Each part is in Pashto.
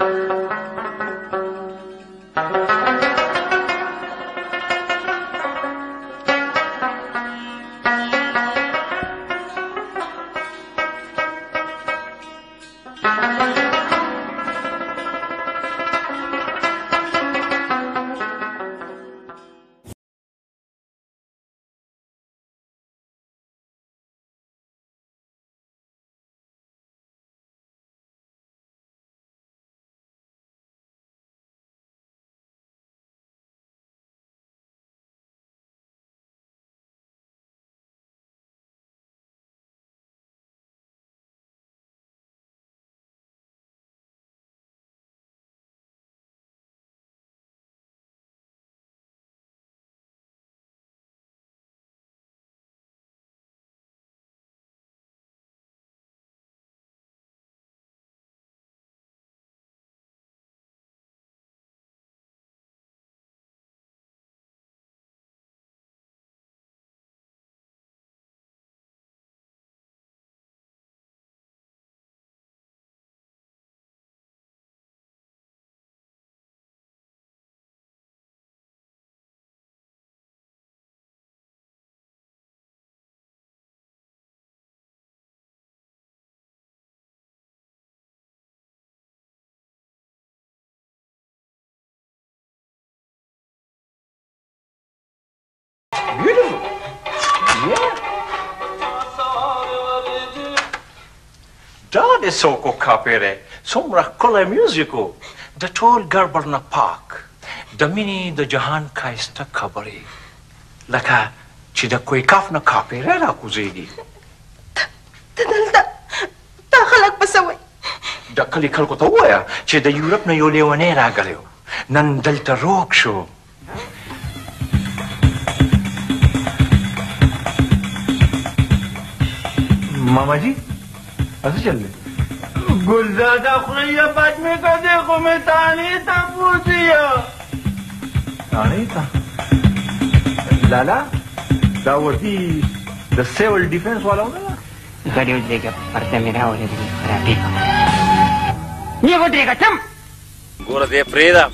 Beautiful. Yeah. Da de soko kapere, somra kola musico, the tall garbarna park, the mini the jahan kaista kabari. Laka chida koi kafna kapere la kuzegi. Ta khalak pasaway. Da kalikal ko tawaya, chida Europe na yolewane la galeo. Nan delta rock show. मामा जी ऐसे चल रहे गुलजादा खुलैया बाद में का देखो मैं ताने था पूछिया ताने था लाला दावती द सिविल डिफेंस वाला होगा ना गाड़ी उठेगा पर्दा मेरा हो जाएगा खराबी ये वो देगा चम गोरा दे प्रेदा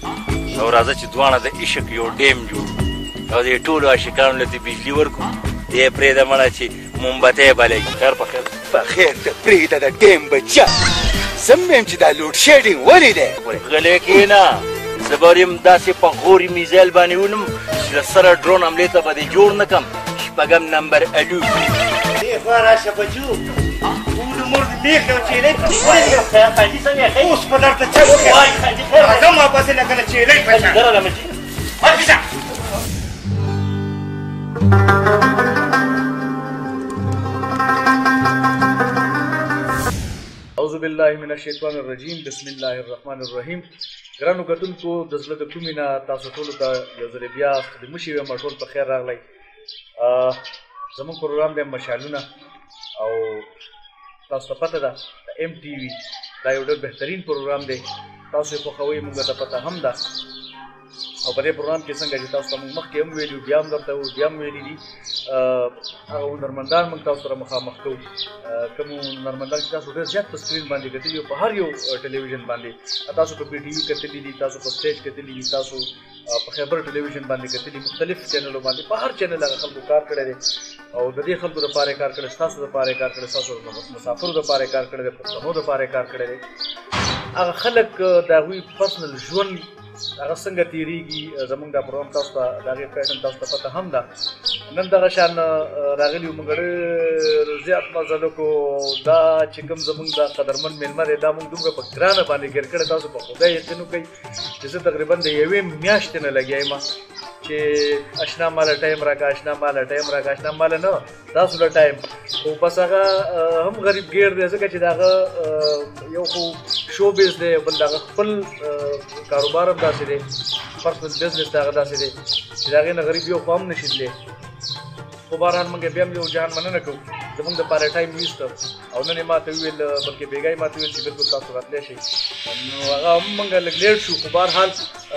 और राजा चितवाना दे इश्क यो डेम जो और ये टूल आशिकान लेती बिजली वर्क ये प्रेदा मना ची मोमबत्ती बाले खैर पखेर بخير تبريد هذا الدين بتشا سميم كذا لود شيدين ولده غليكينا زباريم داسي بخوري ميزال بانيونم لسر درون عمليته بدي جور نكم شبقم نمبر الو ايه فارا شبجو ولو مرد ليك لو تشيلك وين خلي سمي خي اوس بدرت تشوك واي خلي كما بس لك انا تشيلك بس درا لما تجي ما بيسع أعوذ بالله من الشيطان الرجيم بسم الله الرحمن الرحيم ګرانو کتونکو د زړه د کومې نه تاسو ټولو ته یو ځل بیا د مشي ویمه ټول په خیر راغلی زموږ پروګرام دی مشالونه او تاسو ته پته ده د ایم ټي وي دا یو ډېر بهترین پروګرام دی تاسو یې خوښوئ موږ ته پته هم ده او په دې پروګرام کې څنګه چې تاسو ته موږ مخکې هم ویلي بیا هم درته بیا هم ویلي دي هغه هنرمندان موږ تاسو سره مخامخ کوو کوم هنرمندان چې تاسو ډېر زیات په سکرین باندې کتلي او په هر یو ټلویزیون باندې تاسو په پی ټي وي کتلي دي تاسو په سټیج کتلي دي تاسو په خیبر ټلویزیون باندې کتلي مختلف چینلو باندې په هر چینل هغه خلکو کار کړی دی او د دې خلکو دپاره یې کار کړی ستاسو دپاره یې کار کړی ستاسو مسافرو دپاره یې کار کړی دی پښتنو دپاره یې کار کړی دی هغه خلک د هغوی پرسنل ژوند هغه څنګه تیریږي زموږ دا پروګرام تاسو ته د هغې پیټرن تاسو ته پته هم ده نن دغه شان راغلي وو موږ ډېر زیات مزل وکړو دا چې کوم زموږ دا قدرمن میلمه دی دا موږ دومره په ګرانه باندې ګیر کړی تاسو په خدای یقین وکړئ چې زه تقریبا د یوې میاشتې نه لګیا یم چې اشنا ماله ټایم راکړه اشنا ماله ټایم راکړه اشنا ماله نه تاسو له ټایم خو بس هغه هم غریب ګیر دی ځکه چې د هغه یو خو شو بیس دی بل د هغه خپل کاروبار هم داسې دی پرسنل بزنس د هغه داسې دی چې د هغې نه غریب یو خو هم نشي تللی خو بهرحال موږ بیا هم یو جهان مننه کوو زموږ دپاره ټایم ویست او نن یې ماته وویل بلکې بېګا یې ماته وویل چې بلکل تاسو راتلی شئ نو هغه هم موږ لږ لیټ شو خو بهرحال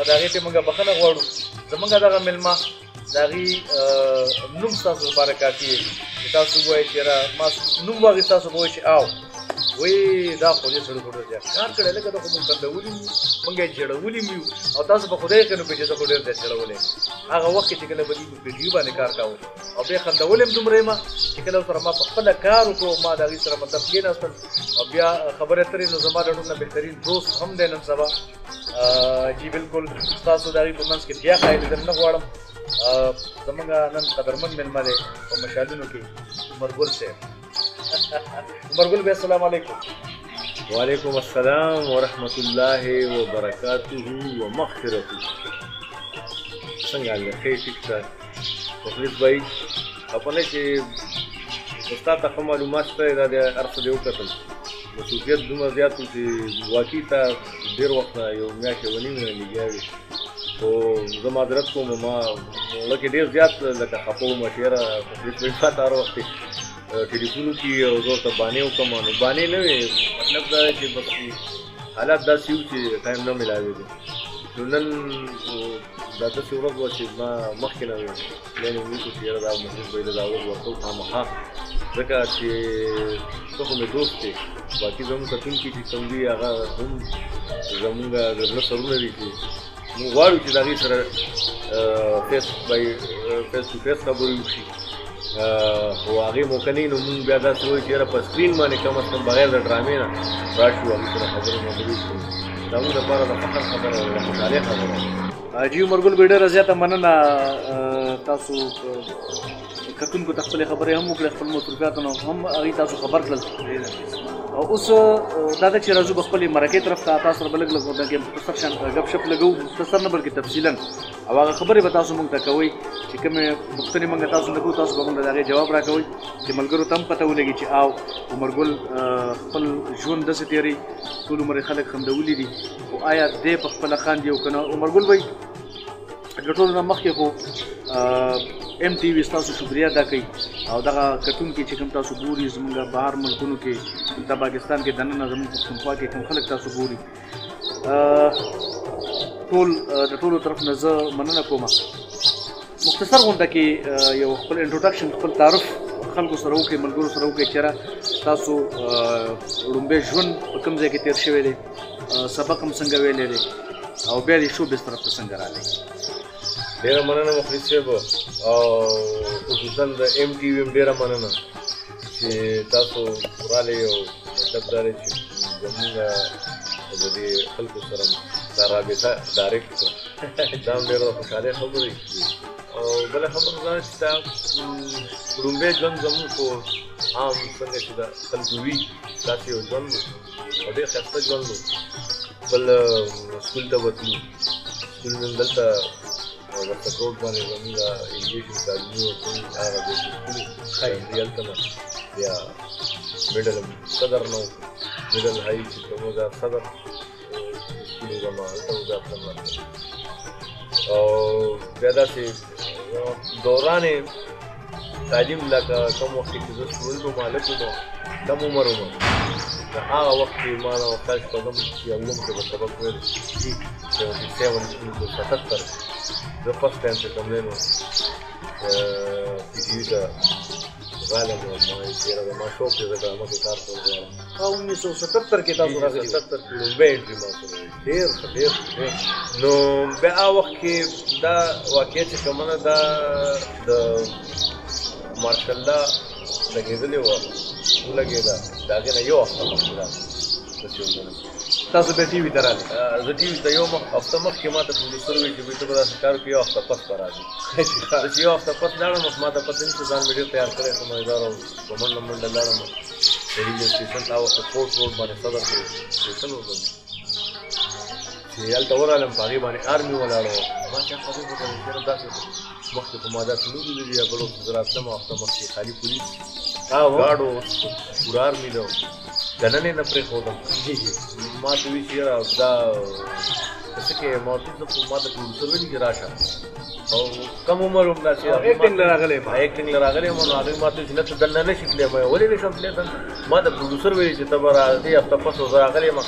د هغې ته موږ بښنه غواړو زموږ دغه میلمه د هغې نوم ستاسو لپاره کافي دی چې تاسو ووایئ چې یاره ما نوم واخیست تاسو به وایئ چې او وای دا خو دې سره ډېر زیات کار کړی لکه دا خو مونږ خندولي مونږ یې جوړولي مو او تاسو به خدای کنه په جزا ډېر زیات جوړولې هغه وخت چې کله به دې ویډیو باندې کار کاوه او به خندولم دومره ما چې کله سره ما په خپل کار وکړو ما دا غي سره مطلب کې ناستل او بیا خبره ترې نو زما ډېر بهترین دوست هم دی نن سبا جی بالکل تاسو دا غي په منځ کې بیا خایل درنه غواړم زمونږ نن قدرمن مېلمه دی په مشالونو کې عمرګل صاحب عمرګل بھائی السلام علیکم وعلیکم السلام ورحمۃ اللہ وبرکاتہ ومغفرته څنګه حال دی ٹھیک ٹھاک مخلص بھائی خپله چې ستا ته ښه معلومات شته دا د هر څه دی وکتل مصروفیت دومره زیات و چې واقعي ته ډېر وخت نه یو میاشت یوه نیمه نه لګیا وي خو زه معذرت کوم ما زړه کې ډېر زیات لکه خفه وم چې یاره مخلص بھائی ما ته هر وخت ټلیفون وکړي او زه ورته بانې وکړم نو بانې نه وې مطلب دا دی چې بس حالات داسې وو چې ټایم نه میلاوېدو نو نن دا داسې ورځ وه چې ما مخکې نه پلان یې وکړو چې یاره دا مخلص بھاي له دا ورځ ورته خامخا ځکه چې ته خو مې دوست دی باقي زموږ کتونکي چې کوم دي هغه هم زموږ د زړه سرونه دي چې موږ غواړو چې د هغې سره فیس ټو فیس خبرې وشي خو هغې موقع نه وي نو مونږ بیا داسې وایو چې یاره په سکرین باندې کم از کم بغیر د ډرامې نه راشو هغې سره خبرې وکړو دا موږ دپاره د فخر خبره ده د خوشحالۍ خبره ده جی عمرګل بھائی ډېره زیاته مننه تاسو کتونکو ته خپلې خبرې هم وکړې خپل مصروفیاتو نه هم هغې تاسو خبر کړل او اوس دا ده چې راځو به خپلې مرکې طرف ته تاسو سره به لږ لږ مختصر شان ګپ شپ لګوو مختصر نه بلکې تفصیلا او هغه خبرې به تاسو مونږ ته کوئ چې کومې پوښتنې مونږ تاسو نه کوو تاسو به مونږ د هغې جواب راکوئ چې ملګرو ته هم پته ولګي چې او عمرګل خپل ژوند داسې تېروي ټول عمر یې خلک خندولي دي خو آیا دی په خپله خاندي او که نه عمرګل بھائی د ټولو نه مخکې خو ایم ټي وي ستاسو شکریه ادا کوي او دغه کتونکي چې کوم تاسو ګوري زموږ بهر ملکونو کې د پاکستان کې دننه زموږ پښتونخوا کې کوم خلک تاسو ګوري ټول د ټولو طرف نه زه مننه کوم مختصر غونډه کې یو خپل انټروډکشن خپل تعارف خلکو سره وکړئ ملګرو سره وکړئ چېرې تاسو لومبی ژوند په کوم ځای کې تېر شوی دی سبق هم څنګه ویلی دی او بیا د شوبز طرف ته څنګه راغلی ډېره مننه مخلص صاحب او خصوصا د ایم ټي وي هم ډېره مننه چې تاسو راغلئ او مطلب دا دی چې زموږ د دې خلکو سره دا رابطه ډایرکټ کړه دا هم ډېره خوشحالۍ خبرې او بله خبره دا چې دا لومبی ژوند زموږ خو عام څنګه چې د خلکو وي داسې یو ژوند و او ډېر ښایسته ژوند و خپل سکول ته وتلو سکول مې دلته ورته روډ باندې زموږ انګلیش تعلیمي ورکوي هغه د سکول ښایي هلته نه بیا میډل صدر نه وکړو میډل هاي چې کوم دا صدر سکول زما هلته وزارت نه او بیا داسې دوران تعلیم لکه کوم وخت کې زه سټوډنټ وم هلک وم کم عمر وم د هغه وخت کې ما نه کال شپږم یا اووم کې به سبق ویلو 1977 زه فسټ ټایم چې کوم دی نو پي ټي وي ته راغلم نو ما یې چېرې زما شوق دی زه ډرامه کې کار کول غواړم 1977 کې تاسو راغلي 77 کې لومبی انټري ما سره ډېر نو بیا هغه وخت کې دا واقعه چې کومه ده دا د مارشالله لګېدلې وه ولګېده د هغې نه یو هفته مخکې دا تاسو بیا ټي وي ته راغلئ زه ټي وي ته یو هفته مخکې ما ته پروډوسر وویل چې ته به داسې کار وکړې یو هفته پس به راځې زه چې یو هفته پس لاړم ما ته پته نشته ځان مې ډېر تیار کړی سمجدار او په منډه منډه لاړم د ریډیو سټېشن ته هغه وخت فورټ روډ باندې صدر کې سټېشن و چې هلته ورغلم په هغې باندې آرمي ولاړه وه ما چا خبرې وکړلې چېرې داسې مخکې خو ما داسې نه لیدلي یا بل وخت زه راتلم هفته مخکې خالي پولیس ګارډ و پوره آرمي ده دننه نه پرېښودم ما ته وایي چې یاره دا څه کې ما ورته ما ته پروډوسر ویلي چې راشه او کم عمر هم داسې ایکټینګ له راغلی یم ایکټینګ له راغلی یم نو هغوی ما ته وایي چې نه ته دننه نه شي تللی ما ولې نه شم تللی ما ته پروډوسر ویلي چې ته به راځې هفته پس زه راغلی یم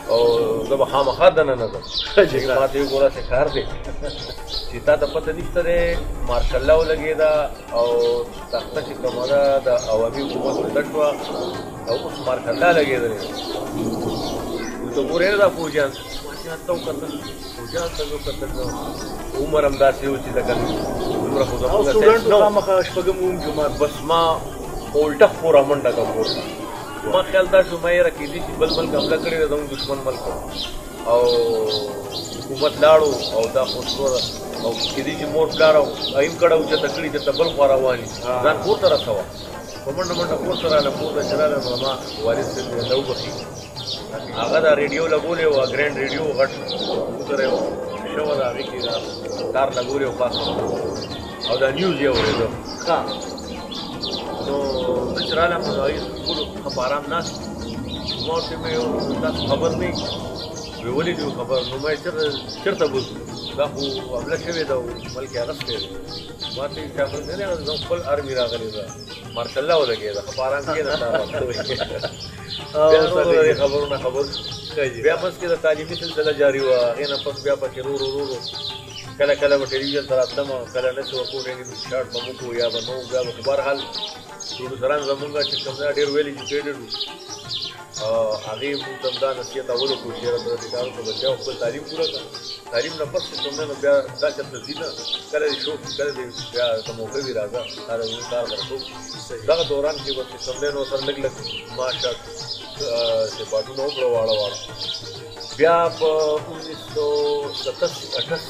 او زه به خامخا دننه ځم ما ته وایي ګوره څه کار دی چې چې تا ته پته نشته دی مارشل لا ولګېده او تخته چې کومه ده د عوامي حکومت ولټه شوه او اوس مارشل لا لګېدلی ته ګورې نه دا فوجیان ته وکتل فوجیان ته مې وکتل نو عمر هم داسې و چې لکه دومره خو زموږ سټوډنټ خامخا شپږم اووم جومات بس ما الټه خپوره منډه کړه کور ته ما خیال دا شو ما یاره کېدای شي بل ملک حمله کړې ده زموږ دښمن ملک او حکومت لاړو او دا خو سوره او کېدای شي مور پلار او ایم کړه اوچته کړي چې ته بل خوا روان یې ځان کور ته رسوه په منډه منډه کور ته راغلم کور ته چې راغلم نو ما والد صاحب ته وبخي هغه دا ریډیو لګولې وه ګرینډ ریډیو غټ سره یو شوه ده هغې کې دا کار لګولې و خاص او دا نیوز یې اورېده ښه نو زه چې رالم نو هغې ټولو ښه په ارام ناست ما ورته مې تاسو خبر نه وي وی ولې دې خبر نو ما چېرته بوځو دا خو حمله شوې ده او ملک یې اخیستی دی ما ته یې خبر نه دی زموږ خپل ارمي راغلې ده مارشل لا ولګېده ښه په ارام کښېنه بیا نورو خبرونه خبر بیا پس کې د تعلیمي سلسله جاري وه هغې نه پس بیا پکې رو کله کله به ټلویزیون ته راتلم کله نه چې ورکوټ شاټ به موږ یا به نو بیا به خو بهرحال پروډوسران زمونږ چې کوم ځای ډېر ویل ایجوکیټډ وو هغې موږ ته هم دا نصیحت اول وکړو چې یاره ته کار وکړه بچیانو خپل تعلیم پوره کړه تعلیم نه پس چې کوم دی نو بیا دا چېرته ځي نه کله دې شوق کله دې بیا ته موقع وي راځه دا د کار درکوو دغه دوران کې به چې کوم دی نو سره لږ ماشه صفاتونه وکړه واړه بیا په 1987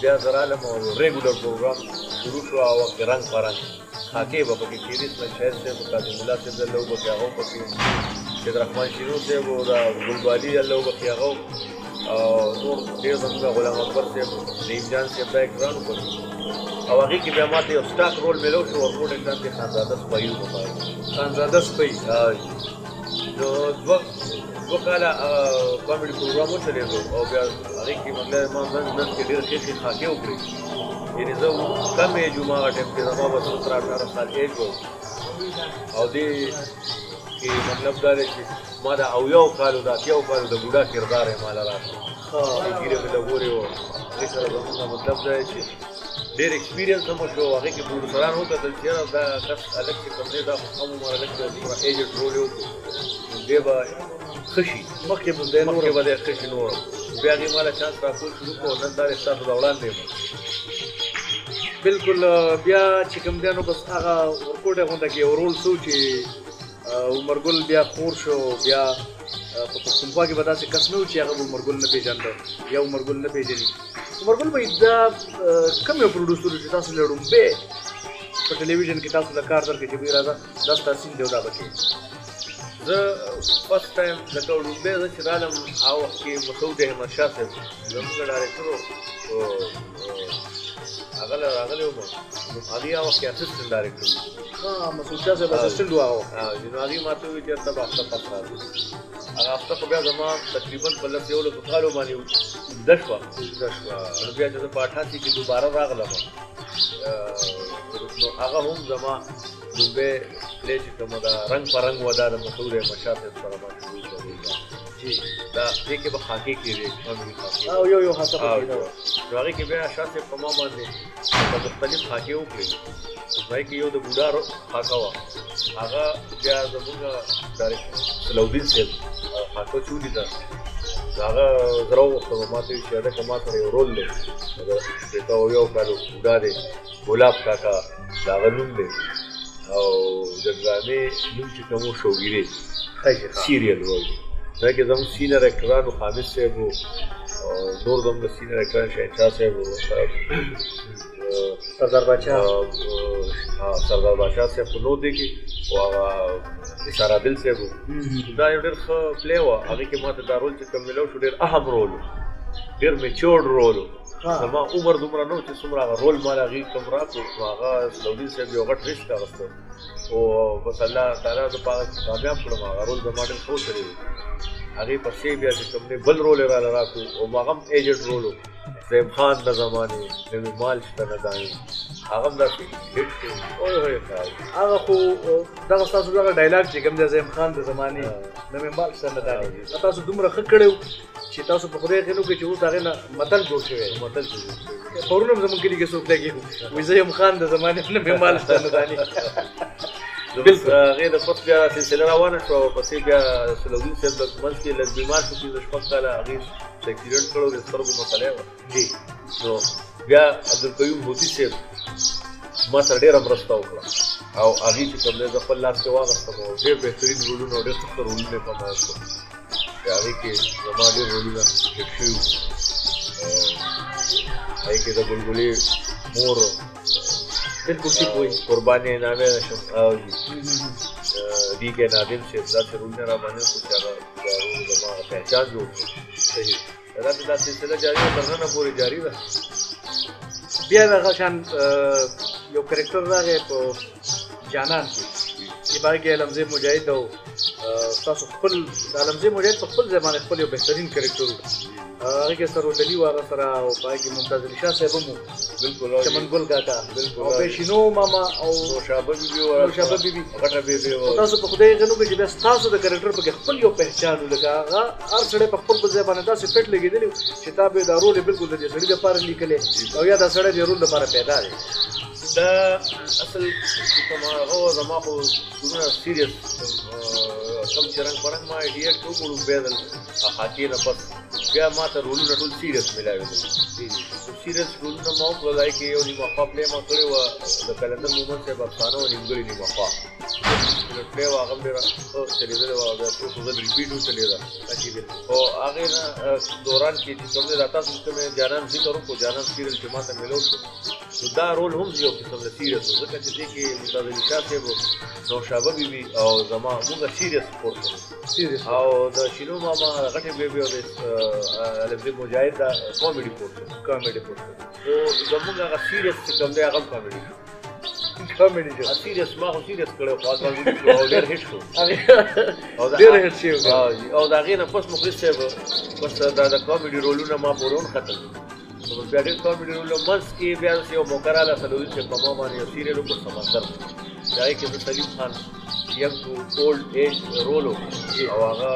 بیا زه رالم او ریګولر پروګرام شروع شو هغه وخت رنګ په رنګ خاکې به پکې کېدې اسماعیل شاهد صاحب قاسم الله صاحب الله وبخښي هغه پکې سید رحمان شینو صاحب او دا ګلبالي الله وبخښي هغه او نور ډېر زموږ غلام اکبر صاحب نعیم جان صاحب دا اکران وکړي او هغې کې بیا ما ته یو سټاک رول میلو شو ورکوټ اکران کې خانزاده سپی وکړ خانزاده سپی نو دوه کاله کامیډي پروګرام وچلېدو او بیا هغې کې مطلب ما منځ کې ډېر ښې خاکې وکړې یعنې زه کم ایج وم هغه ټایم کې زما به 17-18 سال ایج و او دې کې مطلب دا دی چې ما د 80 کالو د 80 کالو د بوډا کردار یې ماله راکړو ګیرې مې لګولې وه هغې سره زمونږ مطلب دا دی چې ډېر ایکسپیرینس هم وشو هغې کې پروډوسران وکتل چې یاره دا کس هلک چې کوم دی دا خو کم عمر هلک دی دومره ایجډ رول یې وکړو نو دی به ښه شي مخکې به دی ښه شي نور بیا هغې ماله چانس راکول شروع کړو نن دا دی ستاسو د وړاندې یم بلکل بیا چې کوم دی نو بس هغه ورکوټه غونډه کې یو رول څه و چې عمرګل بیا خور شو بیا په پښتونخوا کې به داسې کس نه و چې هغه به عمرګل نه پېژانده یا عمرګل نه پېژني عمرګل به دا کوم یو پروډوسر چې تاسو له ړومبې په ټلویزیون کې تاسو له کار درکړي چې بوی راځه دا ستا سین دی او دا به کې زه فرست ټایم لکه ړومبې زه چې رالم هغه وخت کې مسعود احمد شاه صاحب زموږ ډایرکټر و هغه راغلی وم نو هغې هغه وخت کې اسسټنټ ډایرکټر و مسعود شاه صاحب اسسټنټ و هغه نو هغې ما ته وویل چې ته به هفته پس راځې هغه هفته خو بیا زما تقریبا په 11 کالو باندې اوږده شوه نو بیا چې زه په 88 کې دوباره راغلم نو هغه هم زما لومبې پلی چې کومه ده رنګ په رنګ وه دا د مسعود احمد شاه صاحب سره ما شروع کړې دا دې کې به خاکې کېدې او یو خاصه پکې ده نو هغې کې بیا شاه صاحب په ما باندې مختلف خاکې وکړې هغې کې یو د بوډا خاکه وه هغه بیا زموږ ډایرکټر صلاحالدین صاحب خاکه چې ولیده هغه زه راوغوښتم ما ته ویل چې هلکه ما سره یو رول دی د 100 کالو بوډا دی ګلاب کاکا د هغه نوم دی او د ډرامې نوم چې کوم و شوګیرې سیریل وایي دا کې زموږ سینر اکټران و خامد صاحب و نور زموږ سینر اکټران شهنشاه صاحب و سردار بادشاه صاحب په نور دی کې او هغه نثار عادل صاحب و دا یو ډېر ښه پلی وه هغې کې ما ته دا رول چې کوم میلاو شو ډېر اهم رول و ډېر میچورډ رول و زما عمر دومره نه و چې څومره هغه رول ما له هغې کوم راکړو نو هغه صلاحالدین صاحب یو غټ ریسک اخیسته او بس الله تعالی زه په هغه کې کامیاب کړم هغه رول زما ډېر ښه وتلی و هغې پسې بیا چې کوم دی بل رول یې راله راکړو او هغه هم ایجډ رول و زیم خان د زمانې نوي مال شته نه دانې هغه هم داسې هټ شو هغه خو دغه ستاسو دغه ډایلاګ چې کوم دی زیم خان د زمانې نوي مال شته نه دانې تاسو دومره ښه کړی و چې تاسو په خدای خینو کې چې اوس هغې نه متل جوړ شوی متل پرون هم زموږ کلي کې څوک لګي وایي زه یم خان د زمانې نه مې مال شته نه دانې هغې د پس بیا سلسله روانه شوه او پسې بیا صلاحالدین صاحب د منځ کې لږ بیمار شو پنځه شپږ کاله هغې اکسیډنټ کړی و د سترګو مسله وه جی نو بیا عبدالقیوم هوتي صاحب ما سره ډېره مرسته وکړه او هغې چې کوم دی زه خپل لاس کې واخیستم او ډېر بهترین رولونه او ډېر ښه رولونه یې په ما وکړل هغې کې زما ډېر رولونه هېر شوي وو هغې کې د بلبلې مور بالکل ټیک وایي قربانې نامې شم او डी के नादिम से दस रूल रबानी को चारा जमा पहचान जो सही دا سلسله جاری ده تر نن پورې جاری ده بیا دغه شان یو کرکټر راغی په جانان کې چې باندې کې علمزی مجاهد او تاسو خپل علمزی مجاهد په خپل زمانه خپل یو بهترین کرکټر هغه کې سره ولدي واره سره او باندې کې ممتاز علي شاه صاحب مو بالکل چمن ګل کاکا او بشینو ماما او شابه بیبي او شابه بیبي غټه بیبي او تاسو په خدای غنو کې چې بس تاسو د کرکټر په خپل یو پہچان لګا هر سړی په خپل ځای باندې تاسو فټ لګیدلی چې تا به دا رول بالکل د سړي لپاره لیکلې او یا دا سړی د رول لپاره پیدا دی دا اصل کوم هغه زما خو څومره سیریس کم چرنګ پرنګ ما ډیر ټو ګورو بدل حاکی نه پد بیا ما ته رولونه ټول سیریس ملاوي دي سیریس رولونه ما په لای کې یو نیمه خپل ما کړی و د کلندر مومن صاحب افسانه او نیمګړي نیمه خوا په واغم ډیر او چلیدل و دا څه څه ریپیټ وچلیدا اچي دي او هغه دوران کې چې کوم راته څه جانان ذکر کو جانان سیریل چې ما ته ملو شو دا رول هم یو قسم د سیریس ځکه چې دې کې ممتاز علي شاه صاحب نو شابه بیبي او زما موږ سیریس پورت سیریس او د شینو ماما غټه بیبي او د علمزی مجاهد دا کامیډي پورت او زموږ هغه سیریس چې کوم دی هغه کامیډي کامیډي جو سیریس ما خو سیریس کړو خو هغه ډېر هیڅ شو او ډېر هیڅ شو او دا غي نه پس مخلص صاحب پس دا د کامیډي رولونه ما پورون ختم نو بیا ډېر کامیډي رول منځ کې بیا یو موکراله سلوي چې په ما باندې یو سیریل کو سمندر دا کې د سلیم خان یم ټو اولډ ایج رولو او هغه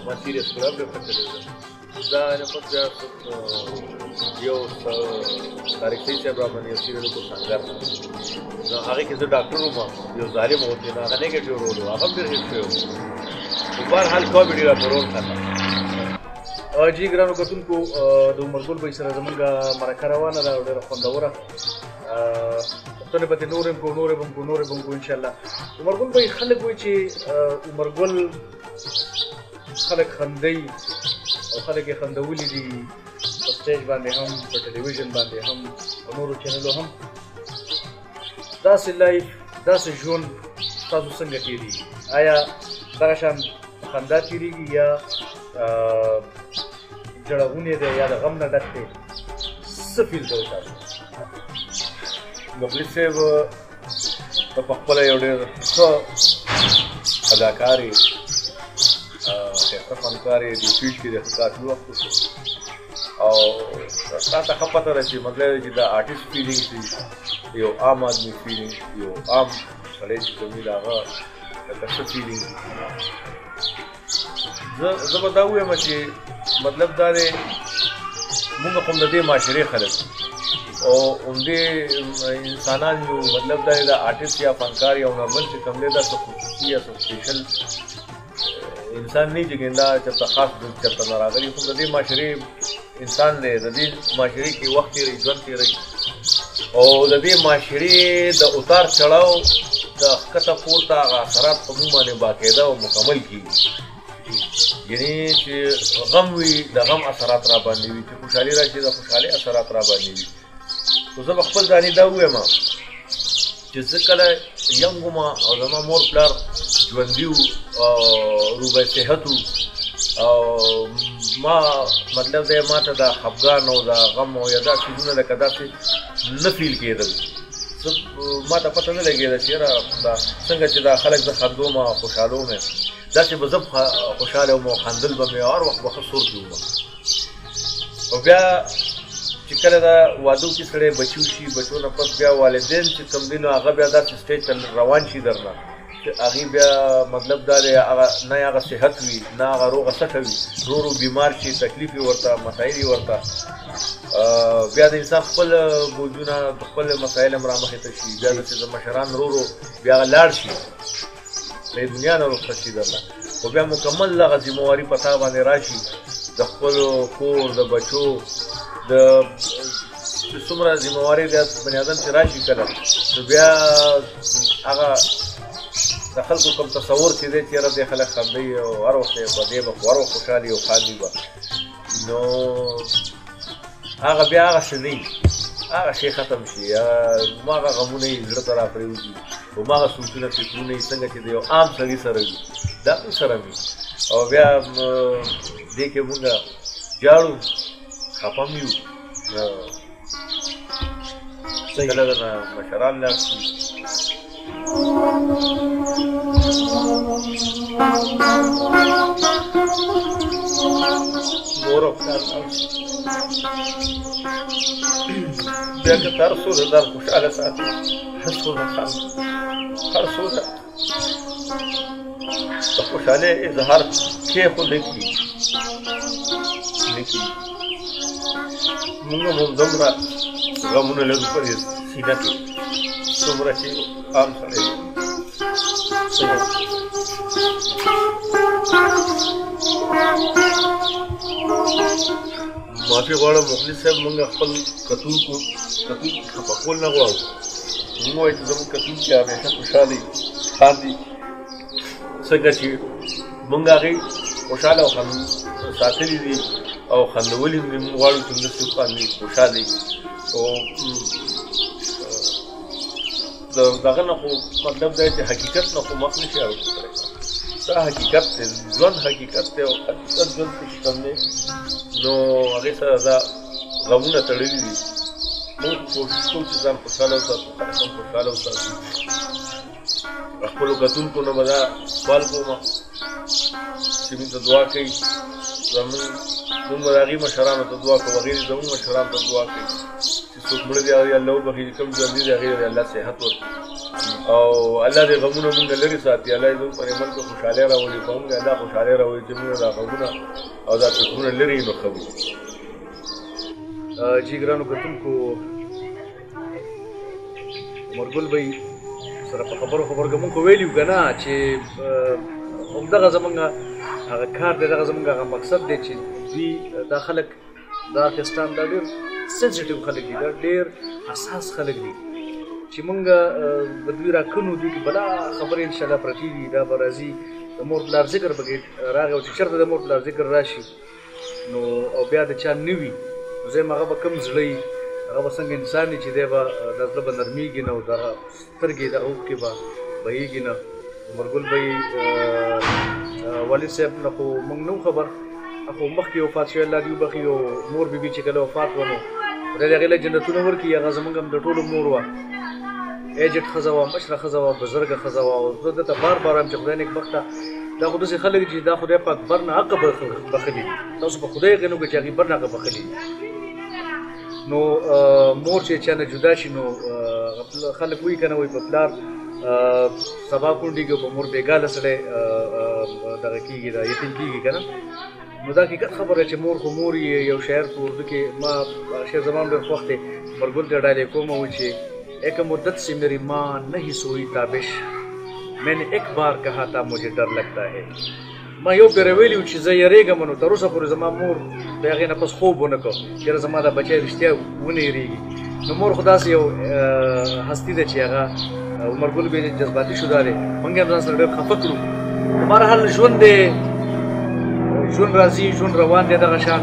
ما سیریس کړم په ختل دا نه پس یو تاریخ چې برابر یو سیریل کو څنګه نو هغه کې زه ډاکټر وم یو ظالم وته نه هغه نیگیټیو رول هغه ډېر هیڅ شو په بهر حال کومېډي را پرون کړه جی ګرانو کتونکو د عمرګل بھائی سره زمونږ مرکه روانه ده ډېره خوندوره پښتنې به نورې بم کو ان شاء الله عمرګل بھائی خلک وایي چې عمرګل خلک خندي او خلک یې خندولي دي په سټیج باندې هم په ټلویزیون باندې هم په نورو چینلو هم داسې لایف داسې ژوند تاسو څنګه تېرېږي آیا دغه شان خندا تېرېږي یا جړغونې دی یا د غم نه ډک دی څه فیل کوئ تاسو مخلص صاحب په خپله یو ډېر ښه اداکار یې ښایسته فنکار یې دې فیلډ کې د کافي وخت وشو او تا ته ښه پته ده چې مطلب دی چې دا آرټسټ فیلینګ دي یو عام آدمي فیلینګ یو عام سړی چې کوم وي د هغه لکه څه فیلینګ دي زه به دا ووایم چې مطلب دا دی مونږ خو هم د دې معاشرې خلک او عمدې انسانان یو مطلب دا دی د آرټسټ یا فنکار یا نارمل چې کوم دی دا څه خصوصي یا څه سپیشل انسان نه چې ګندا چېرته خاص چېرته نه راغلي خو د دې معاشرې انسان دی د دې معاشرې کې وخت تېروي ژوند تېروي او د دې معاشرې د اتار چړاو د ښکته پورته هغه اثرات په موږ باندې باقاعده او مکمل کېږي یعنی چې غم وي د غم اثرات را باندې وي چې خوشحالي راشي د خوشحالۍ اثرات را باندې وي خو زه به خپل ځانې دا ووایم چې زه کله ینګ وم او زما مور پلار ژوندي وو او روبی صحت وو او ما مطلب دی ما ته د خفګان او د غم او یا دا څیزونه لکه داسې نه فیل کېدل ما ته پته نه لګېده چې یاره څنګه چې دا خلک زه خندوم او خوشحالوم داسې به زه خوشحاله وم او خندل به مې هر وخت به ښه سور کې وم او بیا چې کله دا واده کې سړی بچي وشي بچو نه پس بیا والدین چې کوم دي نو هغه بیا داسې سټیج ته روان شي درنه هغې بیا مطلب دا دی نه هغه صحت وي نه هغه روغه سټه وي ورو بیمار شي تکلیف یې ورته مسایل یې ورته بیا د انسان خپل بوجونه د خپل مسایل هم رامخې ته شي بیا داسې د مشران ورو بیا هغه لاړ شي د دنیا نه رخصت شي درنه خو بیا مکمل هغه ذمهواري په تا باندې راشي د خپلو کور د بچو د څومره ذمهواري د بني ادم چې راشي کله نو بیا هغه د خلکو کوم تصور چې دی چې یاره دې خلک خندوي او هر وخت یې په دې به خو هر وخت خوشحالي او خاندي به نو هغه بیا هغه څه نه وي هغه شی ختم شي هماغه غمونه یې زړه ته را پرېوځي هماغه سوچونه فکرونه یې څنګه چې د یو عام سړي سره وي دا هم سره وي او بیا دې کې مونږ جاړو خفه م یو کله نه مشران لاړ شي مور او پلار لاړ شي بیا که هر څومره ځان خوشحاله ساتي هر څومره خاندي هر څومره د خوشحالۍ اظهار کې خو نه کېږي مونږ هم دومره غمونه لرو په دې سینه کې څومره چې عام سړی معافي غواړم مخلص صاحب مونږ خپل کتونکو خفه کول نه غواړو مونږ وایو چې زموږ کتونکي همیشه خوشحالي خاندي څنګه چې مونږ هغې خوشحاله او ساتلي دي او خندولي دي مونږ غواړو چې مرستې باندې خوشحاله او د دغه نه خو مطلب دی چې حقیقت نه خو مخ نه شي اوښتلی دا حقیقت دی ژوند حقیقت دی او حقیقت ژوند کې شتون دی نو هغې سره دا غمونه تړلي دي مونږ کوشش کوو چې ځان خوشحاله وساتو خلک هم خوشحاله وساتو خپلو کتونکو نه به دا سوال کوم چې موږ ته دعا کوي مونږ به د هغې مشرانو ته دعا کوو هغې زموږ مشرانو ته دعا کوي چې څوک مړه دي هغې الله وبخي چې کوم ژوندي دي هغې ته الله صحت ورکړي او الله دې غمونه مونږ نه لرې ساتي الله دې زموږ په عمل کې خوشحالۍ راولي په مونږ الله خوشحالۍ راولي چې مونږ دا غمونه او دا فکرونه لرې نو ښه وي جی ګرانو کتونکو عمرګل بهی سره په خبرو کې مونږ خو ویلي وو که نه چې همدغه زمونږ هغه کار دی دغه زمونږ هغه مقصد دی چې دوی دا خلک دا اخیستان دا ډېر سنسټیو خلک دي دا ډېر حساس خلک دي چې مونږ د دوی راکنو دوی کې بلا خبرې انشاءالله پرتې دي دا به راځي د مور پلار ذکر پکې راغی او چې چېرته د مور پلار ذکر راشي نو او بیا د چا نه وي نو زه یم هغه به کوم زړه وي هغه به څنګه انسان وي چې دی به د زړه به نرمېږي نه او دغه سترګې دغه اوښکې به بهېږي نه عمرګل بهی والد صاحب نه خو مونږ نه خبر خو مخکې وفات شوی الله دې وبخي او مور بیبي چې کله وفات وه نو خدای دې هغې له جنتونه ورکړي هغه زمونږ هم د ټولو مور وه ایجټ ښځه وه مشره ښځه وه بزرګه ښځه وه او زه دته بار بار وایم چې خدای نیکبخته دا خو داسې خلک چې دا خدای پاک بر نه حقه بخلي تاسو په خدای یقین وکړئ چې هغې بر نه حقه بخلي نو مور چې چا نه جدا شي نو خلک وایي که نه وایي په پلار سبا کونډېږي او په مور بېګاله سړی دغه کېږي دا یتیم کېږي که نه نو دا حقیقت خبره چې مور خو مور یو شاعر په اردو کې ما شعر زمان ډېر خوښ دی عمرګل ته ډالې کوم وایي چې ایک مدت سے میری ماں نہیں سوئی تابش میں نے ایک بار کہا تھا مجھے ډر لگتا ہے ما یو پېره ویلي وو چې زه یېرېږم نو تر اوسه پورې زما مور د هغې نه پس خوب ونه کړ چېرې زما دا بچی رښتیا ونه یېرېږي نو مور خو داسې یو هستي ده چې هغه عمرګل بې جذباتي شده دی موږ هم ځان سره ډېر خفه کړو په بهرحال ژوند دی ژوند راځي ژوند روان دی دغه شان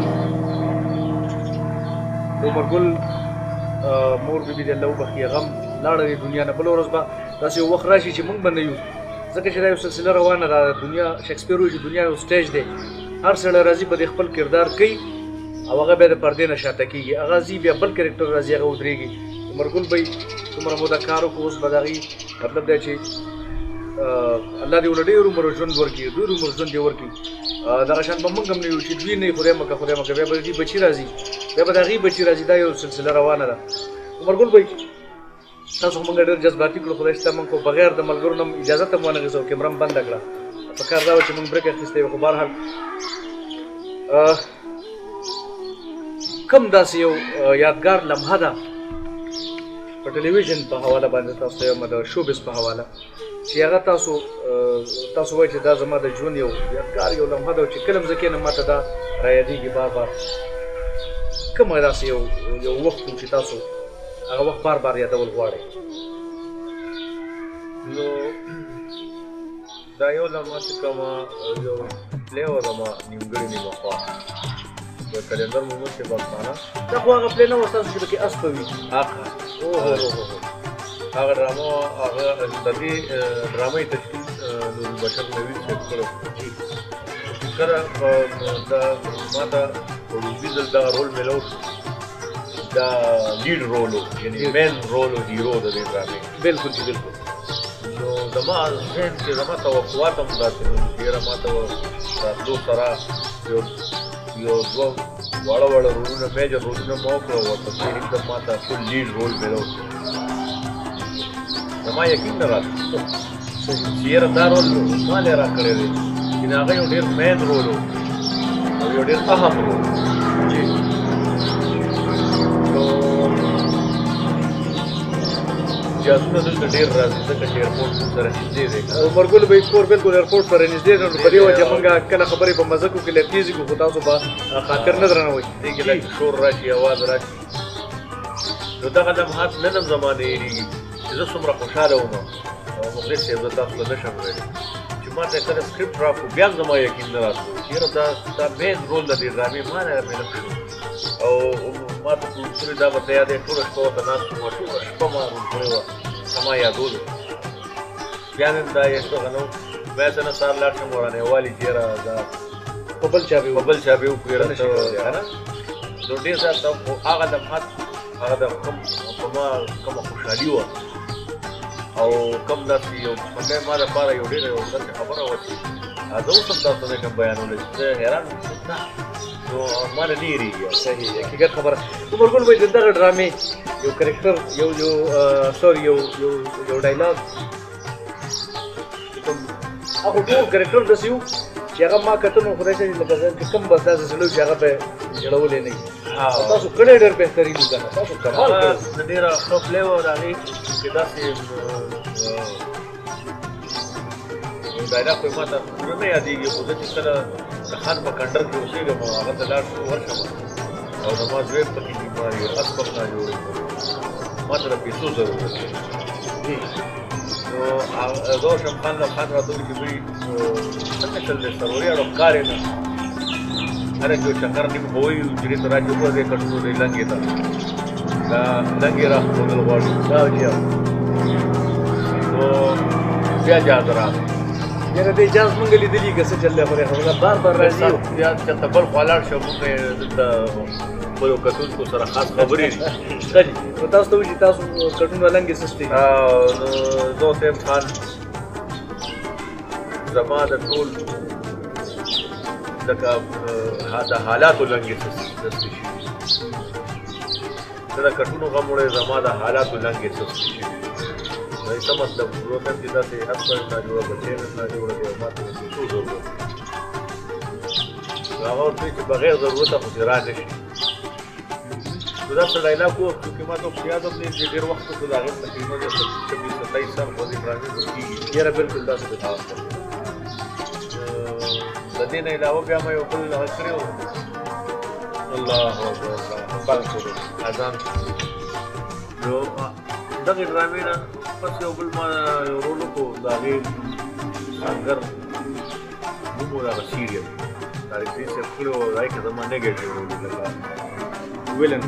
د عمرګل مور بیبي دې الله وبخي هغه هم لاړه د دنیا نه بله ورځ به داسې یو وخت راشي چې موږ به نه یو ځکه چې دا یو سلسله روانه ده دنیا شکسپیر وایي چې دنیا یو سټیج دی هر سړی راځي به د خپل کردار کوي او هغه بیا د پردې نه شاته کېږي هغه ځي بیا بل کرکټر راځي هغه ودرېږي عمرګل بهی څومره موده کار وکړو اوس به د هغې مطلب دی چې الله دې ورله ډېر عمر ژوند ورکړي ډېر عمر ژوند یې ورکړي دغه شان به موږ هم نه یو چې دوی نه یې خدای مکه خدای مکه بیا به د دې بچي راځي بیا به د هغې بچي راځي دا یو سلسله روانه ده عمرګل بهی تاسو موږ ډېر جذباتي کړو خدای شته موږ خو بغیر د ملګرو نه اجازه ته مو ونه اخیسته او کیمره هم بنده کړه په کار دا وه چې موږ بریک اخیستی وو خو بهرحال کوم داسې یو یادګار لمحه ده په ټلویزیون په حواله باندې تاسو ته یم د شوبز په حواله چې هغه تاسو وایئ چې دا زما د ژوند یو یادګار یو لمحه ده چې کله هم زه کښېنم ما ته دا رایادېږي بار بار کومه داسې یو وخت و چې تاسو هغه وخت بار بار یادول غواړئ نو دا یو لمحه چې کومه یو پلی وه زما نیمګړې نیمه خوا د کلندر محمد صاحب افسانه دا خو هغه پلی نه وه ستاسو چې پکې اس به وي هغه ډرامه هغه د دې ډرامې تشکیل نورالبشر نوید صاحب کړی کله دا ما ته په روزي ځل دغه رول میلاو شو دا لیډ رول و یعنې مین رول و هیرو د دې ډرامې بلکل جي بلکل نو زما ذهن کې زما توقعات هم داسې نه وو چې یاره ما ته راتلو سره یو دوه واړه رولونه میجر رولونه ما وکړه ورپسې एकदम ما ته فل لیډ رول میلاو شو زما یقین نه راته چې یاره دا رول ما لی راکړی دی چې د هغه یو ډېر مین رول و او یو ډېر اهم رول نو جازونه دلته ډېر راځي ځکه چې ایرپورټ موږ سره نږدې دی عمرګل به کور بلکل ایرپورټ سره نږدې دی نو په دې وجه موږ کله خبرې په مزه کړو کې لږ تیزې کړو خو تاسو به خاطر نه درنوئ دې کې لږ شور راشي اواز راشي نو دغه لمحات نن هم زما نه هېرېږي چې زه څومره خوشحاله وم او مخلص صاحب زه تاسو ته نه شم ویلی چې ما ته کله سکرپټ راکړو بیا هم زما یقین نه راتلو چې یاره دا مین رول د دې ډرامې ما نه میلپ شو او ما ته پورې دا به ته یادې ټوله شپه ورته ناست وم ټوله شپه ما رول کړې وه زما یادولو بیا مې هم دا یشتغه نه و بیا ته نه سهار لاړ شم ورانه والي چې یاره دا په بل چا به وکړو یاره ته که نه نو ډېر زیات هغه لمحات هغه د په ما کومه خوشحالي وه او کوم داسې یو پټی ما دپاره یو ډېره یو داسې خبره وه چې زه اوس هم تاسو نه شم بیانولی چې زه حیران وم چې نه نو ما نه هېرېږي صحیح حقیقت خبره عمرګل وایي د دغه ډرامې یو کرکټر یو ډایلاګ هغه ټول کرکټر داسې وو چې هغه ما کتل نو خدای ته لکه کوم بس داسې زړه چې هغه به جوړولی نه وي تاسو کړی ډېر بهترین وو که نه تاسو کمال کړی ډېره ښه پلی وه د هغې کې داسې ډایلاګ خو یې ما ته پوره نه یادېږي خو زه چې کله د خان په کنډر کې اوسېږم او هغه ته لاړ ورشم او زما زوی پکې بیمار وي اس پک نه جوړېږي ما ته د پیسو ضرورت دی نو زه ورشم خان راته وایي چې بړي څنګه چل دی سروري اړو ښکار یې نه هر جو چکر نیم هوی جری ته راځي په دې کټو دی لنګې ته دا لنګې راخودل غواړي دا چې نو بیا جاز را یاره دې جاز مونږ لیدلي که څه چل دی خو خبره بار بار راځي بیا چېرته بل خوا لاړ شو مونږ یې دلته خپلو کتونکو سره خاص خبرې دي ښه دي نو تاسو ته وایي چې تاسو کټونه لنګې سستې نو زه ورته یم خان زما د ټول لکه د حالاتو لنګې سستې شي زه د کټونو غم وړی زما د حالاتو لنګې سستې شي نو یې څه مطلب زه وایم چې داسې هسپټ نه جوړه بچی نه جوړه دی او ما ته د پیسو ضرورت نو هغه ورته وایي چې بغیر ضرورته خو دې را نه شي نو دا څه ډایلاګ و چونکې ما ته خو یاد هم دی چې ډېر وخت وکړو د هغې تقریبا 26-27 سال خو دې ډرامې به کېږي یاره بلکل داسې دی د دې نه علاوه بیا ما یو بل هغه کړی و الله اکبر بند کړو اذان نو دغې ډرامې نه پس یو بل ما یو رول وکړو د هغې سانګر نوم و د هغه سیریل طارق زین صاحب کړی و هغې کې زما نیګیټیو رول لکه ویلن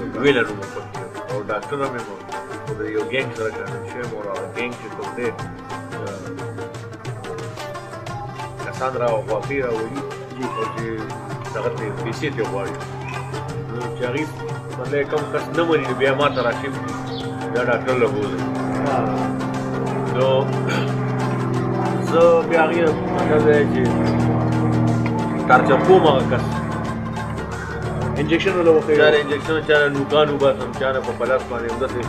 نوم او ډاکټر هم یم او د یو ګینګ سره شامل شوی یم او هغه ګینګ چې کوم دی کساندرا او خوافي راولي او چې دغه ته پیسې ترې غواړي نو چې هغې مطلب کوم کس نه مني نو بیا ما ته راشي بیا ډاکټر له بوځم نو زه بیا هغې مطلب دی چې ټارچر کوم هغه کس انجکشن ولا وخی چا انجکشن چا نوکان وباسم چا په پلاس باندې همداسې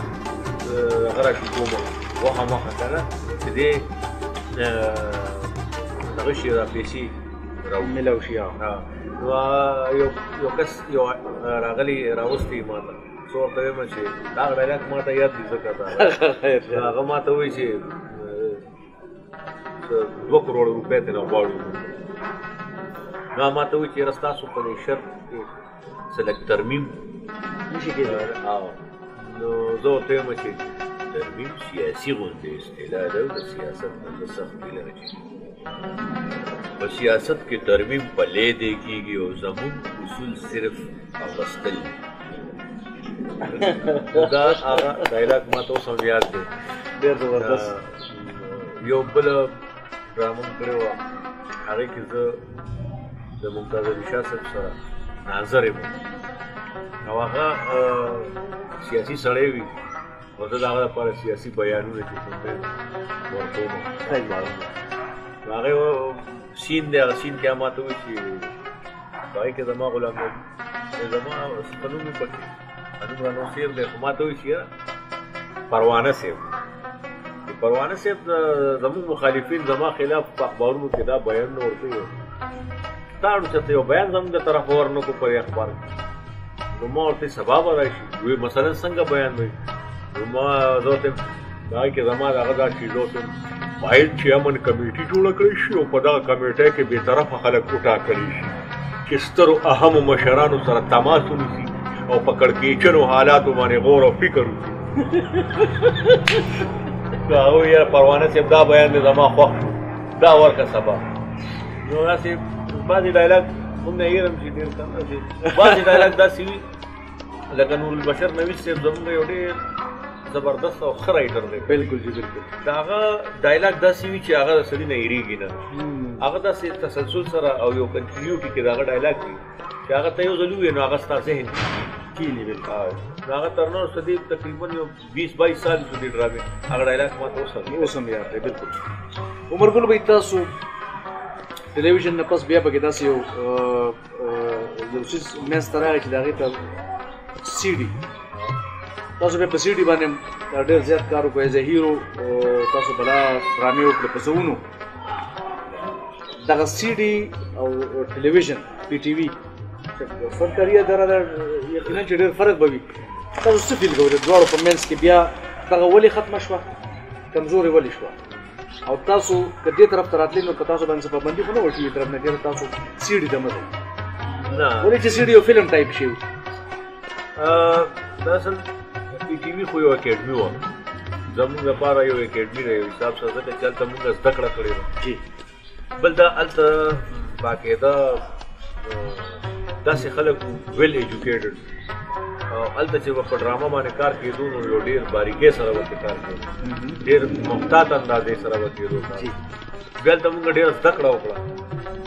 هغه راشي کومه وخه مخه که نه چې دې دغه شي را پیسې ملاو شي نو یو کس یو راغلی راوستی ما ته څو ورته وایم چې دغه ډایلاګ ما ته یاد دي ځکه هغه ما ته وایي چې 2 کروڑ روپۍ ترې غواړو نو ما ته وایي چې یاره ستاسو په دې شرط کې څه لږ ترمیم نشي کېدای نو زه ورته وایم چې ترمیم سیاسي غوندې اصطلاح ده او د سیاست نه سختي لري په سیاست کې ترمیم پلې دی کېږي او زموږ اصول صرف اغوستل دا هغه ډایلاګ ما ته اوس هم یاد دی ډېر زبردست یو بله ډرامه مې کړې وه هغې کې زه د ممتاز علي شاه صاحب سره ناظر یم او هغه سیاسي سړی وي او زه د هغه لپاره سیاسي بیانونه چې کوم دی ورکوم هغې سین دی هغه سین کې ما ته وایي چې په هغې کې زما غلام نبي زما په نوم یې پکې نوم رانو صاحب دی خو ما ته وایي چې یاره پروانه صاحب پروانه صاحب زموږ مخالفین زما خلاف په اخبارونو کې دا بیانونه ورکوي تا اړو چې یو بیان زموږ د طرفه ورنکړو په دې اخبار کې نو ما ورته سبا به راشي وایي مثلا څنګه بیان وایي نو ما زه ورته هغې کې زما د هغه دا چیزو ته باید چې امن کمیټي جوړه کړی شي او په دغه کمیټۍ کې بېطرفه خلک وټاکلی شي چې سترو اهمو مشرانو سره تماس ونیسي او په کړکېچنو حالاتو باندې غور او فکر وکړي نو هغه وایي یاره پروانه صاحب دا بیان مې زما خوښ شو دا ورکړه سبا نو داسې بعضې ډایلاګ موږ نه هېرم چې ډېر کم داسې بعضې ډایلاګ داسې وي لکه نورالبشر نوید صاحب زموږ یو ډېر زبردست او ښه رایټر دی بالکل جی بالکل د هغه ډایلاګ داسې وي چې هغه د سړي نه هېرېږي نه هغه داسې تسلسل سره او یو کنټینیوټي کې د هغه ډایلاګ وي چې هغه ته یو ځل ووایې نو هغه ستا ذهن کښېني بالکل نو هغه تر نن وروسته دې تقریبا یو 20-22 سال شو دې ډرامې هغه ډایلاګ ما ته اوس هم یاد دی بالکل عمرګل بھائی تاسو ټلویزیون نه پس بیا پکې داسې یو څیز منځته راغی چې د هغې ته سی ډي تاسو بیا په سی ډي باندې ډېر زیات کار وکړئ ایز ا هیرو تاسو بلا ډرامې وکړې په سوونو دغه سی ډي او ټلویزیون پی ټي وي فنکاري اداره ده یقینا چې ډېر فرق به وي تاسو څه فیل کوئ د دواړو په منځ کې بیا دغه ولې ختمه شوه کمزورې ولې شوه او تاسو که دې طرف ته راتلئ نو که تاسو باندې څه پابندي خو نه وه ټي وي طرف نه ډېر تاسو سی ډي ته مه ځئ ولې چې سی ډي یو فلم ټایپ شي دراصل پی ټي وي خو یو اکیډمي وه زموږ لپاره یو اکیډمي ده یو حساب سره ځکه چې هلته موږ زده کړه کړې ده جی بل دا هلته باقاعده داسې خلک ویل ایجوکیټډ هلته چې به په ډرامه باندې کار کېدو نو یو ډېر باریکۍ سره به کار کېدو ډېر محتاط اندازې سره به کېدو بیا هلته موږ ډېره زده کړه وکړه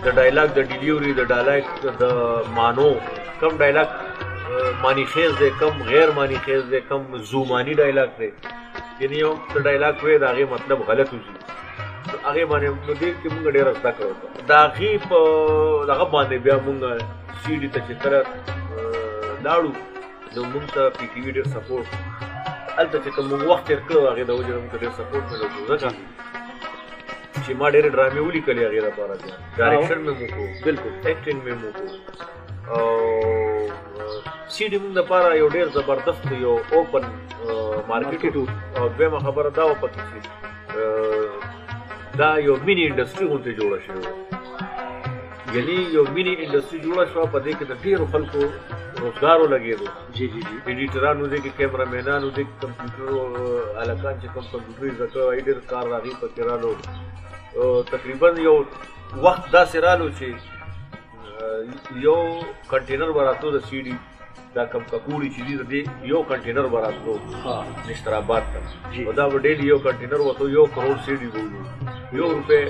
د ډایلاګ د ډیلیوري د ډایلاګ د مانو کم ډایلاګ معنی خیز دی کم غیر معنی خیز دی کم زومانی ډایلاګ دی یعنې یو ته ډایلاګ وایې د هغې مطلب غلط وځي هغې باندې نو دې کې مونږ ډېره زده کړه وکړه د هغې په دغه باندې بیا مونږ سی ډي ته چې کله لاړو نو مونږ ته پی ټي وي ډېر سپورټ هلته چې کوم مونږ وخت تېر کړی و هغې د وجې نه مونږ ته ډېر سپورټ ملو شو ځکه چې ما ډېرې ډرامې ولیکلې هغې لپاره بیا ډایرکشن مې مو کړو بالکل ایکټینګ مې مو کړو او سی ډي مونږ دپاره یو ډېر زبردست یو اوپن مارکیټ و او دویمه خبره دا وه پکې چې دا یو مینی انډسټري غوندې جوړه شوې وه یعنې یو مینی انډسټري جوړه شوه په دې کې د ډېرو خلکو روزګار ولګېدو جی جی جی ایډیټرانو دې کې کیمرامینانو دې کې کمپیوټر هلکان چې کوم کمپیوټر یې زده کړی ډېر کار هغې پکې رالو تقریبا یو وخت داسې رالو چې یو کنټینر به راتلو د سی ډي دا کم ککوړي چې دي د دې یو کنټینر به راتلو نشترآباد ته او دا به ډیلي یو کنټینر وته 1 کروڑ سی ډي به وي 1 روپۍ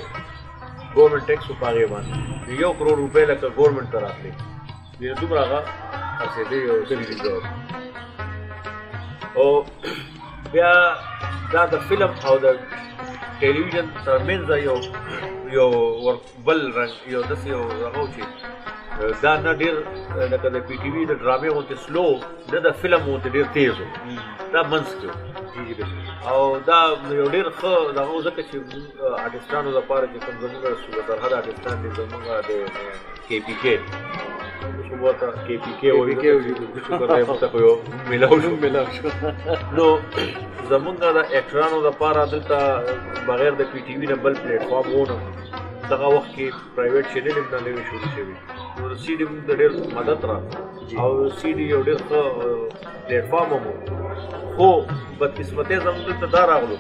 ګورمنټ ټیکس په هغې باندې 1 کروڑ روپۍ لکه ګورمنټ ته راتلې دومره هغه خرڅېدی یو سی ډي او بیا دا د فلم او د ټلویزیون ترمنځ یو بل رنګ یو داسې یو هغه و چې دا نه ډېر لکه د پی ټي وي د ډرامې غوندې سلو نه د فلم غوندې ډېر تیز و دا منځ کې و او دا یو ډېر ښه دغه و ځکه چې آرټسټانو لپاره چې کوم زموږ صوبه سرحد آرټسټان دي زموږ د کې پي کې صوبه ته کې پي کې وایي شکر دی موږ ته خو یو میلاو شو نو زموږ د اکټرانو لپاره دلته بغیر د پی ټي وي نه بل پلیټفارم و نه دغه وخت کې پرایویټ چینل هم نه نوي شروع شوي نو د سی ډي موږ ته ډېر مدد را او سی ډي یو ډېر ښه پلیټفارم هم و خو بدقسمتۍ زموږ دلته دا راغلو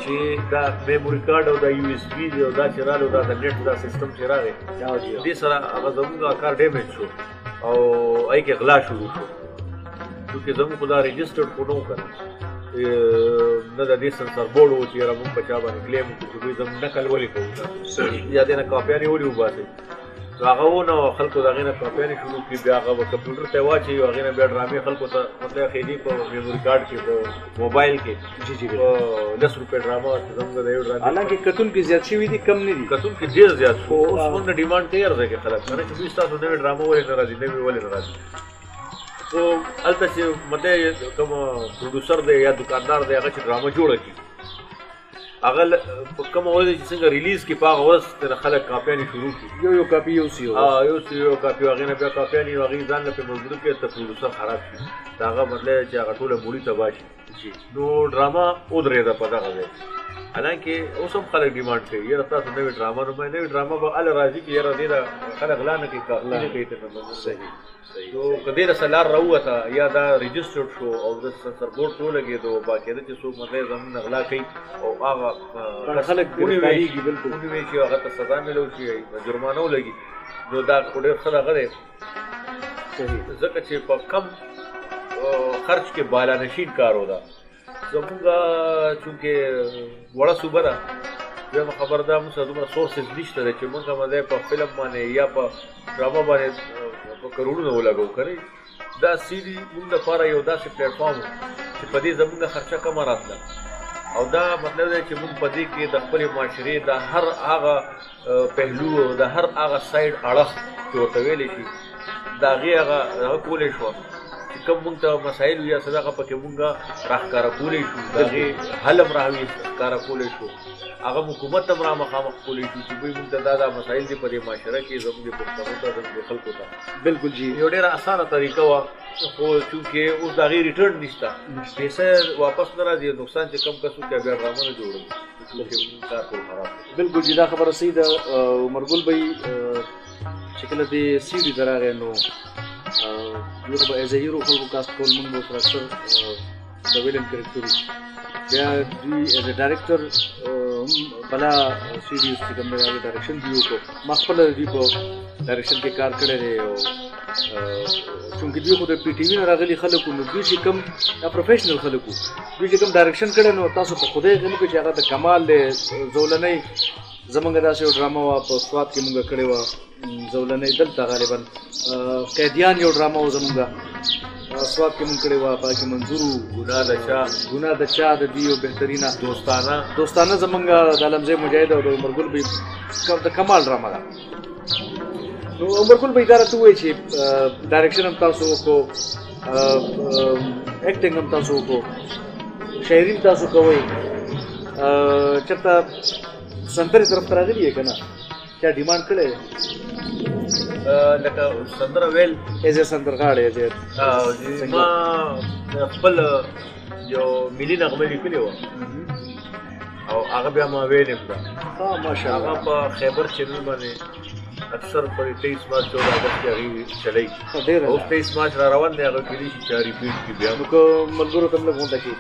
چې دا میموري کارډ او دا یو اس بي او دا چې راغلو دا د نیټ دا سیسټم چې راغی دې سره هغه زموږ کار ډیمیج شو او هغې کې غلا شروع شو چونکې زموږ خو دا رجسټرډ خو نه و که نه د دې سنسر بورډ و چې یاره موږ په چا باندې کلیم وکړو چې دوی زموږ نقل ولې کوو یا دې نه کاپیانې ولې وباسئ نو هغه و نه خلکو د هغې نه کاپیانې شروع کړي بیا هغه به کمپیوټر ته یې واچوي او هغې نه بیا ډرامې خلکو ته مطلب ښېدي په میموري کارډ کې په موبایل کې 10 روپۍ ډرامه زموږ د یو ډرامې حالانکې کتونکي زیات شوي دي کم نه دي کتونکي ډېر زیات شو اوس موږ نه ډیمانډ کوي هر ځای کې خلک که نه چې دوی ستاسو نوې ډرامه ولې نه راځي نوې ولې نه راځي خو هلته چې مطلب کوم پروډوسر دی یا دکاندار دی هغه چې ډرامه جوړه کړي هغه په کومه ورځ چې څنګه ریلیز کړي په هغه ورځ ترې خلک کاپیانې شروع کړي یو کاپي یو سی یو کاپي هغې نه بیا کاپیانې هغې ځان نه پرې مجبور کړي ته پروډوسر خراب شي د هغه مطلب چې هغه ټوله موړي تباه شي نو ډرامه ودرېده په دغه ځای حالانکې اوس هم خلک ډیمانډ کوي یاره تاسو نوې ډرامه نو نوې ډرامه به هله راځي چې یاره دې د خلک غلا نه کوي غلا نه کوي صحیح نو که دې رسه لار راووته یا دا رجسټرډ شو او د سنسر بورډ ټول لګېدو باقاعده چې څوک مطلب زموږ نه غلا کوي او هغه خلک ګرفتارېږي بالکل ونیوي چې هغه ته سزا میلو شي جرمانه ولګي نو دا خو ډېر ښه دغه دی صحیح ځکه چې په کم خرچ کې بالانشین کار و ده زموږ چونکې وړه صوبه ده دویمه خبره دا موږ سره دومره سورسز نشته دی چې موږ هم په فلم باندې یا په ډرامه باندې په کروڑونه ولګوو که نه دا سی ډي موږ لپاره یو داسې پلیټفارم چې په دې زموږ خرچه کمه راتله او دا مطلب دی چې موږ په دې کې د خپلې معاشرې د هر هغه پهلو او د هر هغه سایډ اړخ چې ورته ویلی شي د هغې هغه کولی شوه چې کوم موږ ته مسایل یا څه دغه پکې موږ راښکاره کولی شو د هغې حل هم راښکاره کولی شو هغه حکومت هم را مخامخ کولی شو چې دوی موږ ته دا مسایل دي په دې معاشره کې زموږ د پښتنو ته زموږ د خلکو ته بالکل جی یو ډېره اسانه طریقه وه خو چونکې اوس د هغې ریټرن نشته پیسه واپس نه راځي نقصان چې کم کس وکړي بیا ډرامه نه جوړوي کار ټول خراب بالکل جی دا خبره صحیح ده عمرګل بھائی چې کله دې سی ډي ته راغی نو یو به ایز هیرو خلکو کاسټ کول موږ به ورسره اکثر د ویلن کرکټر بیا دوی ایز ډایرکټر بلا سی ډي چې کوم دی هغه ډایرکشن دی وکړو ما خپل دوی په ډایرکشن کې کار کړی دی او چونکې دوی خو د پی ټي وي نه راغلي خلکو نو دوی چې کوم دا پروفیشنل خلکو دوی چې کوم ډایرکشن کړی نو تاسو په خدای غنو کې چې هغه د کمال دی زولنۍ زمونږ داسې یو ډرامه وه په سوات کې مونږ کړې وه زولنۍ دلته غالبا قیدیان یو ډرامه وه زمونږ سوات کې مونږ کړې وه په کې منظور وو ګناه د چا د دې یو بهترینه دوستانه زمونږ د عالمزی مجاهد او د عمرګل بھائی د کمال ډرامه ده نو عمرګل بھائی دا راته ووایي چې ډایرکشن هم تاسو وکړو ایکټینګ هم تاسو وکړو شاعري هم تاسو کوئ چېرته سندرې طرف ته راغلي یې که نه چا ډیمانډ کړی دی لکه سندره ویل ایز اے سندرغاړی ما خپل یو ملي نغمه لیکلې وه او هغه بیا ما ویلې ده ماشاءالله هغه په خیبر چینل باندې اکثر په 23 مارچ 14 اګست کې هغې چلی اوس 23 مارچ را روان دی هغه کېدای شي چې ریپیټ کړي بیا نو که ملګرو ته هم لږ غونډه کړي